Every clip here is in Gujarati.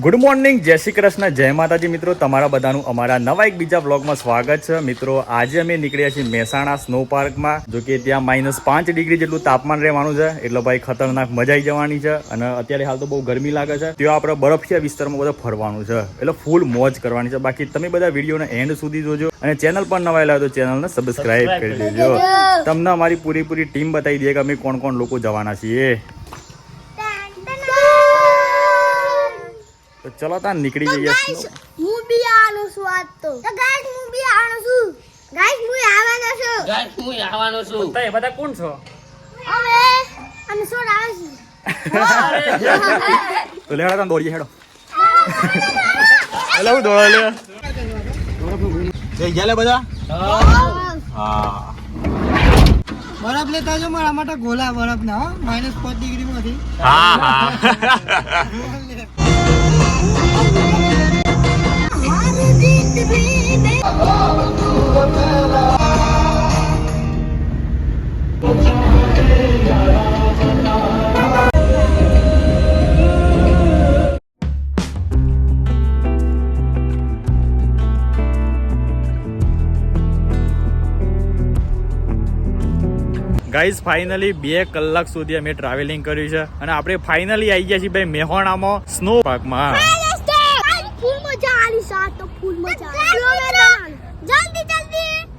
ગુડ મોર્નિંગ, જય શ્રી કૃષ્ણ, જય માતાજી મિત્રો. તમારા બધાનું અમારા નવા એક બીજા વ્લોગમાં સ્વાગત છે. મિત્રો આજે અમે નીકળ્યા છીએ મહેસાણા સ્નો પાર્કમાં. જો કે ત્યાં -5 ડિગ્રી જેટલું તાપમાન રહેવાનું છે, એટલે ભાઈ ખતરનાક મજા આવી જવાની છે. અને અત્યારે હાલ તો બહુ ગરમી લાગે છે. ત્યાં આપણે બરફિયા વિસ્તારમાં બધા ફરવાનું છે, એટલે ફૂલ મોજ કરવાની છે. બાકી તમે બધા વિડીયોને એન્ડ સુધી જોજો અને ચેનલ પર નવા આવ્યા તો ચેનલને સબસ્ક્રાઇબ કરી દેજો. તમને અમારી પૂરી ટીમ બતાવી દઈએ કે અમે કોણ લોકો જવાના છીએ. તો ચલો તા નીકળી જઈએ. હું બી આનો છું આજ તો ગાઈસ હું બી આનો છું. ગાઈસ હું આવવાનો છું. ગાઈસ હું આવવાનો છું. તો એ બધા કોણ છો? હવે અમે સોડ આવે છે. તો લેડા તા દોડીએ હેડો. હેલો દોડો લે. જઈ ગયા લે બધા. હા. બરફ લેતા જો મારા માટે ગોલા બરફ ના -5 ડિગ્રી માંથી. હા. ગાઈઝ ફાઇનલી 2 કલાક સુધી અમે ટ્રાવેલિંગ કર્યું છે અને આપણે ફાઇનલી આવી ગયા છીએ ભાઈ મહેસાણામાં સ્નો પાર્કમાં. ફૂલ મજા આલી સાથ તો ફૂલ મજા જલ્દી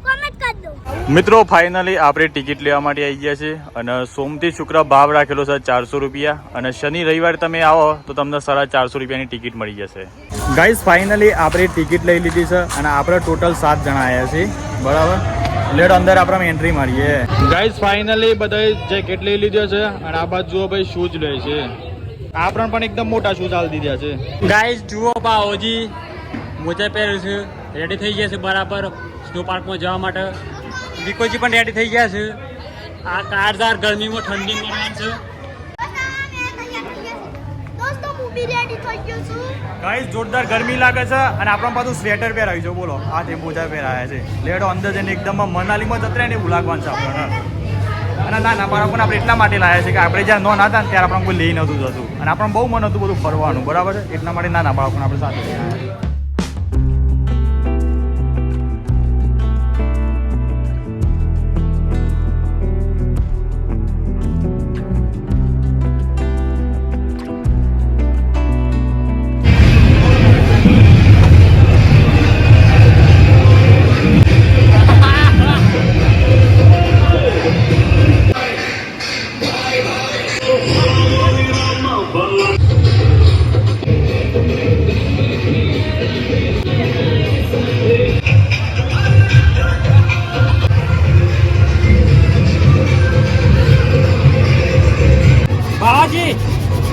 કમેન્ટ કર દો. મિત્રો ફાઇનલી આપણે ટિકિટ લેવા માટે આવી ગયા છે અને સોમથી શુક્ર ભાવ રાખેલો છે 400 રૂપિયા અને શનિ રવિવાર તમે આવો તો તમને 450 રૂપિયાની ટિકિટ મળી જશે. ગાઈઝ ફાઇનલી આપણે ટિકિટ લઈ લીધી છે અને આપણે ટોટલ 7 જણા આવ્યા છીએ. બરાબર, લેટ અંદર આપણે એન્ટ્રી મારીએ. ગાઈઝ ફાઇનલી બધા જેકેટ લઈ લીધો છે અને આ બાજુ જુઓ ભાઈ શૂઝ લે છે. આપણે પણ એકદમ મોટા શૂઝ આલી દીધા છે. ગાઈસ જુઓ બાઓજી મોજા પહેર્યું છે, રેડી થઈ ગયા છે બરાબર સ્નો પાર્કમાં જવા માટે. વિકોજી પણ રેડી થઈ ગયા છે. આ કારદાર ગરમીમાં ઠંડીમાં છે. દોસ્તો હું બી રેડી થઈ ગયો છું. ગાઈઝ જોરદાર ગરમી લાગે છે અને આપણે પાછું સ્વેટર પહેરાવી છે. બોલો આ તે મોજા પહેરાયા છે. લેડો અંદર જઈને એકદમ મનાલીમાં જતરે ને એવું લાગવાનું છે આપણને. અને નાના બાળકોને આપણે એટલા માટે લાવ્યા છે કે આપણે જ્યાં નોન હતા ને ત્યારે આપણે કોઈ લઈ નહોતું જતું અને આપણને બહુ મન હતું બધું ફરવાનું. બરાબર છે, એટલા માટે નાના બાળકોને આપણે સાથે લઈ આવ્યા. બાવાજી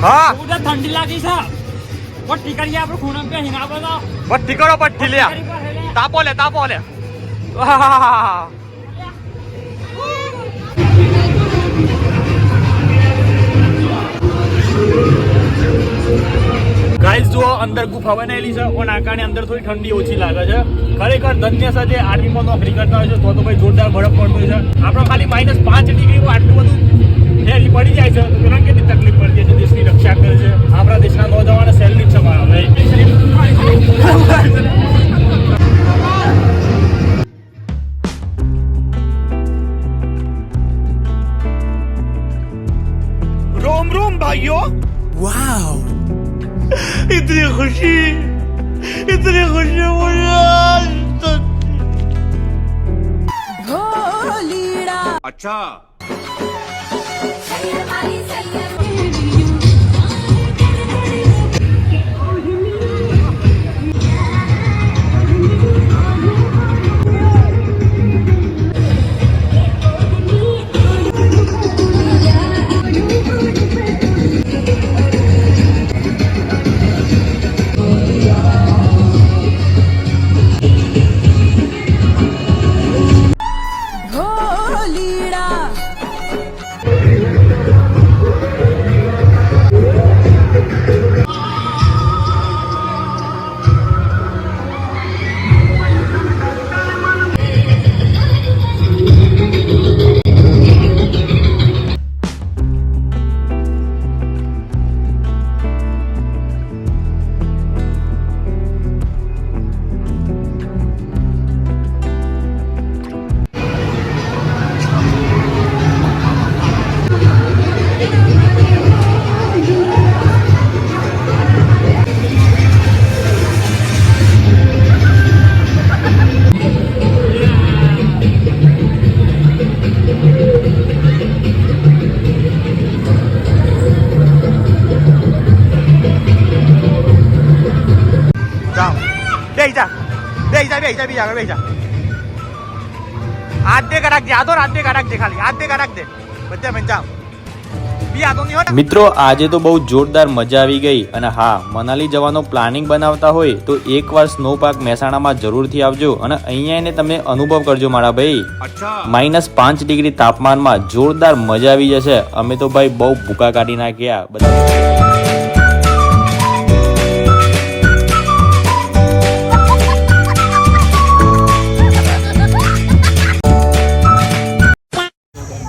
હા ઉધર ઠંડી લાગી છે. પટ્ટી કરીએ આપણે ખૂણા પે હિના બધો પટ્ટી કરો, પટ્ટી લે. તાપો લે. ગાઈસ જુઓ અંદર ગુફા બનાવેલી છે અને આકાને અંદર થોડી ઠંડી ઓછી લાગે છે. ખરેખર ધન્ય છે જે આર્મીમાં નોકરી કરતા હોય છે તો ભાઈ જોરદાર બરફ પડતો છે. આપણે ખાલી -5 ડિગ્રીમાં આટલું બધું હેરી પડી જાય છે તો પેલા કેટલી તકલીફ પડતી છે. દેશની રક્ષા કરે છે. આપણા દેશના નોજવાન સેલ્યુટ છે મારા ભાઈ. रोम रोम भाइयों. वाओ, इतनी खुशी मुझे. अच्छा જામ બેહી જા બી આગળ બેહી જા હાથ દે કરાક દે આ તો હાથ દે કરાક દે ખાલી હાથ દે કરાક દે બધે પંચામ મિત્રો આજે તો બહુ જોરદાર મજા આવી ગઈ અને હા મનાલી જવાનો પ્લાનિંગ બનાવતા હોય તો એકવાર સ્નો પાર્ક મહેસાણામાં જરૂરથી આવજો અને અહીંયા એને તમે અનુભવ કરજો મારા ભાઈ -5 ડિગ્રી તાપમાનમાં જોરદાર મજા આવી જશે અમે તો ભાઈ બહુ ભૂકા કાઢી નાખ્યા બધા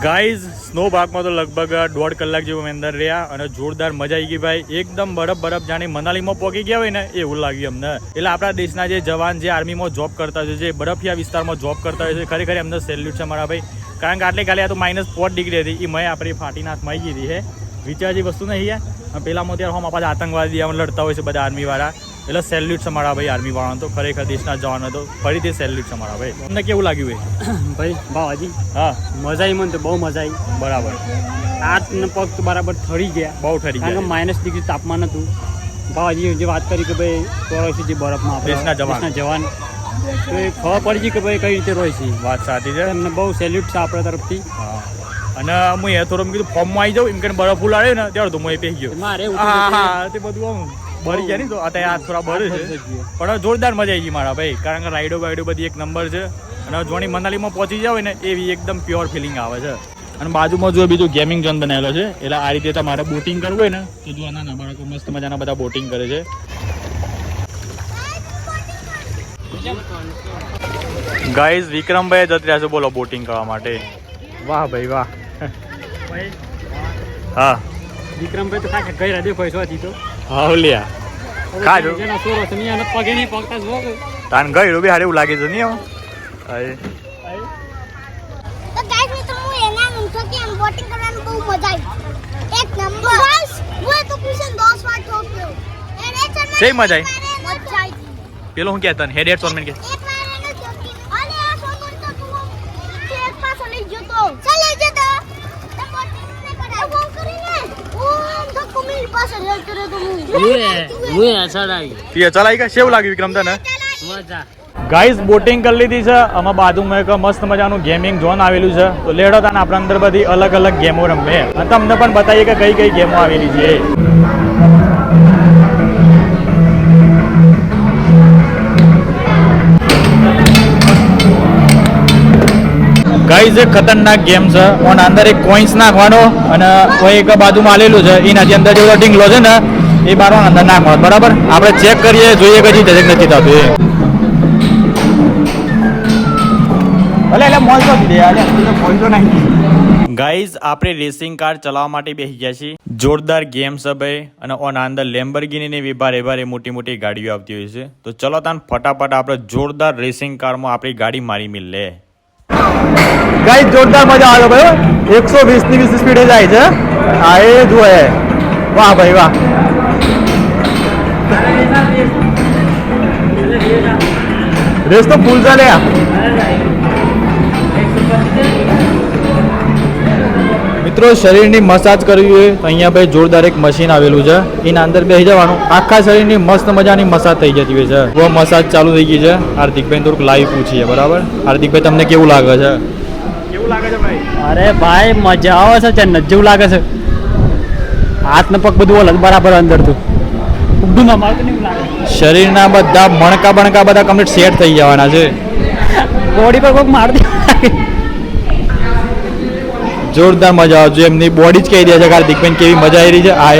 ગાઈઝ સ્નો પાર્કમાં તો લગભગ 1.5 કલાક જેવું અમે અંદર રહ્યા અને જોરદાર મજા આવી ગઈ ભાઈ એકદમ બરફ જાણે મનાલીમાં પહોંચી ગયા હોય ને એવું લાગ્યું અમને એટલે આપણા દેશના જે જવાન જે આર્મીમાં જોબ કરતા હોય જે બરફિયા વિસ્તારમાં જોબ કરતા હોય છે ખરેખર એમને સેલ્યુટ છે મારા ભાઈ કારણ કે આટલે કાલે આ તો -4 ડિગ્રી હતી એ મેં આપણી ફાટીને હાથમાં આવી ગઈ હતી વિચાર જે વસ્તુ નહીં યાર પેલામાં ત્યારે હમ પાછા આતંકવાદી લડતા હોય છે બધા આર્મીવાળા એટલે સેલ્યુટ છે મારા ભાઈ આર્મી વાળા તો ખરેખર દેશના જવાનો તો ફરીથી સેલ્યુટ છે મારા ભાઈ તમને કેવું લાગ્યું ભાઈ બાવાજી હા મજા આવી મને તો બહુ મજા આવી બરાબર હાથ ને પગ તો બરાબર ઠરી ગયા બહુ ઠરી કારણ ગયા કે -ડિગ્રી તાપમાન હતું બાવાજી જે વાત કરી કે ભાઈ તો રહે છે જે બરફમાં આપણે દેશના જવાન. તો એ ખબર પડી ગઈ કે ભાઈ કઈ રીતે રહે છે વાત સાચી છે એમને બહુ સેલ્યુટ છે આપણા તરફથી હા અને હું એ થોડું કીધું ફોર્મમાં આવી જાઉં એમ કે બરફ ઉલાડ્યો ને ત્યારે તો હું એ પહેરી ગયો મારે હા તે બધું આમ બળી ગયા નહીં તો અત્યારે આ થોડા બળે છે પણ જોરદાર મજા આવી ગઈ મારા ભાઈ કારણ કે રાઈડો બાઈડો બધી એક નંબર છે અને જોણી મનાલીમાં પહોંચી જાવ ને એવી એકદમ પ્યોર ફિલિંગ આવે છે અને બાજુમાં જો બીજું ગેમિંગ ઝોન બનાવેલો છે એટલે આ રીતે તમારે બોટિંગ કરવું હોય ને તો જો નાના બાળકો મસ્ત મજાના બધા બોટિંગ કરે છે ગાઈઝ વિક્રમભાઈ જત રહ્યા છે બોલો બોટિંગ કરવા માટે વાહ ભાઈ વાહ ભાઈ હા વિક્રમભાઈ તો કાંઈ ગઈ રાધે પૈસો હતી તો હાવલિયા ખાજો જેના સોરો છે નહીં પગે નહીં પગતા જો તાન ગઈ રૂબી હારે એવું લાગે છે નહીં આમ તો ગાઈસ મિત્રો હું એના નમતો કે આમ બોટિંગ કરવાનું બહુ મજા આવી એક નંબર ગાઈસ હું તો કિશન 10 વાર ઠોક્યો એને ચને સહી મજા આવી મજા આવી પેલો હું કહેતા હેડ હેડ સોનમેન કે એક વાર એને ઠોકી અને આ સોનમન તો તું એક પાછો લઈ જતો ચાલ લઈ જતો તો બોટિંગ ને કરાય ફોન કરીને ઓમ તો કુમિલ પાસે હેલ કરે તો હું તી ચલાઈ ગયા કેવું લાગ્યું વિક્રમ તને મજા ગાઈઝ બોટિંગ કરી લીધી છે આમાં બાજુમાં એક મસ્ત મજાનું ગેમિંગ ઝોન આવેલું છે તો લેડો તાને આપણે અંદર બધી અલગ અલગ ગેમો રમીએ અને તમને પણ બતાવીએ કે કઈ કઈ ગેમો આવેલી છે ગાઈઝ એક ખતરનાક ગેમ છે ઓન અંદર એક કોઈન્સ નાખવાનો અને કોઈ એક બાજુમાં આલેલું છે એનાથી અંદર જેવો ઢીંગલો છે ને એ બારવાનો અંદર નાખવાનો બરાબર આપણે ચેક કરીએ જોઈએ કે જીતે છે કે નથી થતું એ ગાઈઝ આપણે રેસિંગ કાર ચલાવવા માટે બેસી ગયા છીએ જોરદાર ગેમ છે ભાઈ અને ઓના અંદર લેમ્બોર્ગિની ને ભારે મોટી મોટી ગાડીઓ આવતી હોય છે તો ચલો તાન ફટાફટ આપણે જોરદાર રેસિંગ કારમાં આપણી ગાડી મારી મિલ લે ગાઈઝ જોરદાર મજા આવે ભાઈ 120 ની સ્પીડે જાય છે આ એ જો હે વાહ ભાઈ વાહ રેસ તો ફૂલ ચાલે મિત્રો શરીરની મસાજ કરવી હોય તો અહીંયા ભાઈ જોરદાર એક મશીન આવેલું છે એના અંદર બેસી જવાનું આખા શરીરની મસ્ત મજાની મસાજ થઈ જતી હોય છે वो મસાજ ચાલુ થઈ ગઈ છે હાર્દિકભાઈ થોડુંક લાઈવ પૂછીએ બરાબર હાર્દિકભાઈ તમને કેવું લાગે છે ભાઈ અરે ભાઈ મજા આવે છે જન્નત જેવું લાગે છે હાથ ને પગ બધું ઓલ બરાબર અંદર તું ઊંધું ના મારતું નહીં લાગે શરીરના બધા મણકા બધા કમ્પ્લીટ સેટ થઈ જવાના છે બોડી પર કોઈક મારતી જોરદાર મજા આવશે એમની બોડી જ કહી દે છે હાર્દિકભાઈ કેવી મજા આવી રહી છે આ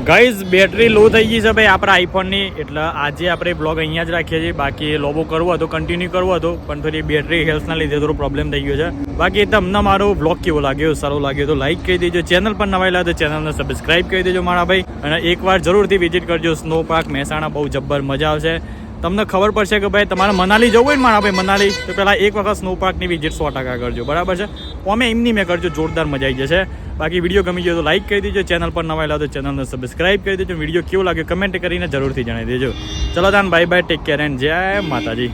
ગાઈઝ બેટરી લો થઈ ગઈ છે ભાઈ આપણા આઈફોનની એટલે આજે આપણે બ્લોગ અહીંયા જ રાખીએ છીએ બાકી લોબો કરવો હતો કન્ટિન્યુ કરવો હતો પણ થોડી બેટરી હેલ્થના લીધે થોડો પ્રોબ્લેમ થઈ ગયો છે બાકી તમને મારો બ્લોગ કેવો લાગ્યો સારો લાગ્યો તો લાઈક કરી દેજો ચેનલ પર નવા આવ્યા તો ચેનલને સબસ્ક્રાઈબ કરી દેજો મારા ભાઈ અને એકવાર જરૂરથી વિઝિટ કરજો સ્નો પાર્ક મહેસાણા બહુ જબ્બર મજા આવશે તમને ખબર પડશે કે ભાઈ તમારે મનાલી જવું હોય ને મારા ભાઈ મનાલી તો પહેલાં એક વખત સ્નો પાર્કની વિઝિટ 100% કરજો બરાબર છે અમે એમની મેં કરજો જોરદાર મજા આવી જશે બાકી વિડીયો ગમી ગયો તો લાઈક કરી દેજો ચેનલ પર નવા આવ્યા તો ચેનલને સબસ્ક્રાઈબ કરી દેજો વિડીયો કેવો લાગ્યો કમેન્ટ કરીને જરૂરથી જણાવી દેજો ચલો તાન bye bye take care and જય માતાજી